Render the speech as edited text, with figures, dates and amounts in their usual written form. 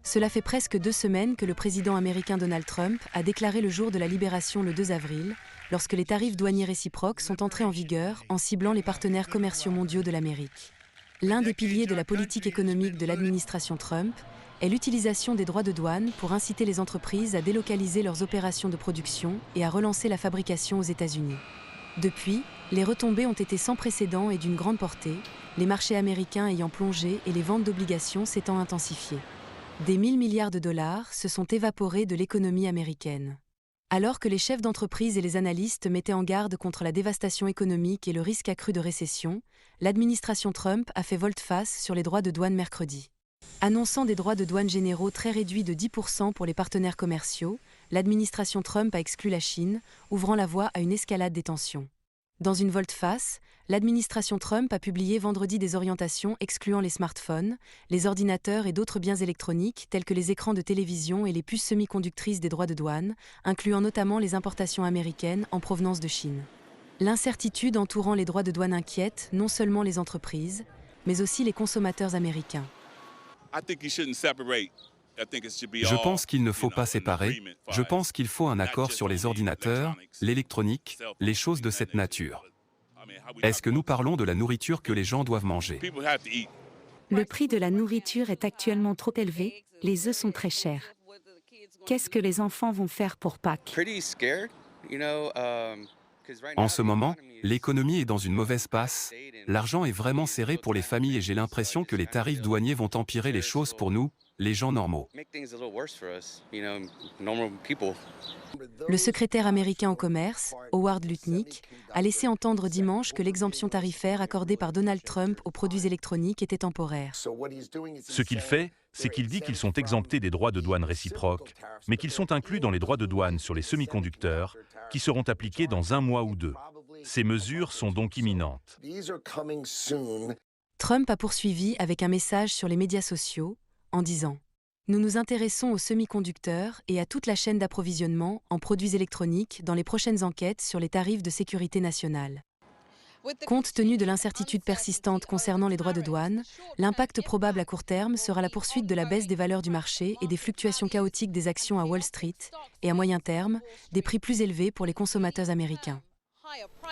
Cela fait presque 2 semaines que le président américain Donald Trump a déclaré le jour de la libération le 2 avril, lorsque les tarifs douaniers réciproques sont entrés en vigueur en ciblant les partenaires commerciaux mondiaux de l'Amérique. L'un des piliers de la politique économique de l'administration Trump est l'utilisation des droits de douane pour inciter les entreprises à délocaliser leurs opérations de production et à relancer la fabrication aux États-Unis. Depuis, les retombées ont été sans précédent et d'une grande portée, les marchés américains ayant plongé et les ventes d'obligations s'étant intensifiées. Des 1000 milliards de dollars se sont évaporés de l'économie américaine. Alors que les chefs d'entreprise et les analystes mettaient en garde contre la dévastation économique et le risque accru de récession, l'administration Trump a fait volte-face sur les droits de douane mercredi. Annonçant des droits de douane généraux très réduits de 10% pour les partenaires commerciaux, l'administration Trump a exclu la Chine, ouvrant la voie à une escalade des tensions. Dans une volte-face, l'administration Trump a publié vendredi des orientations excluant les smartphones, les ordinateurs et d'autres biens électroniques tels que les écrans de télévision et les puces semi-conductrices des droits de douane, incluant notamment les importations américaines en provenance de Chine. L'incertitude entourant les droits de douane inquiète non seulement les entreprises, mais aussi les consommateurs américains. Je pense qu'il ne faut pas séparer, je pense qu'il faut un accord sur les ordinateurs, l'électronique, les choses de cette nature. Est-ce que nous parlons de la nourriture que les gens doivent manger? Le prix de la nourriture est actuellement trop élevé, les œufs sont très chers. Qu'est-ce que les enfants vont faire pour Pâques? En ce moment, l'économie est dans une mauvaise passe, l'argent est vraiment serré pour les familles et j'ai l'impression que les tarifs douaniers vont empirer les choses pour nous, les gens normaux. Le secrétaire américain au commerce, Howard Lutnick, a laissé entendre dimanche que l'exemption tarifaire accordée par Donald Trump aux produits électroniques était temporaire. Ce qu'il fait, c'est qu'il dit qu'ils sont exemptés des droits de douane réciproques, mais qu'ils sont inclus dans les droits de douane sur les semi-conducteurs, qui seront appliqués dans 1 mois ou 2. Ces mesures sont donc imminentes. Trump a poursuivi avec un message sur les médias sociaux, en disant « Nous nous intéressons aux semi-conducteurs et à toute la chaîne d'approvisionnement en produits électroniques dans les prochaines enquêtes sur les tarifs de sécurité nationale. » Compte tenu de l'incertitude persistante concernant les droits de douane, l'impact probable à court terme sera la poursuite de la baisse des valeurs du marché et des fluctuations chaotiques des actions à Wall Street, et à moyen terme, des prix plus élevés pour les consommateurs américains.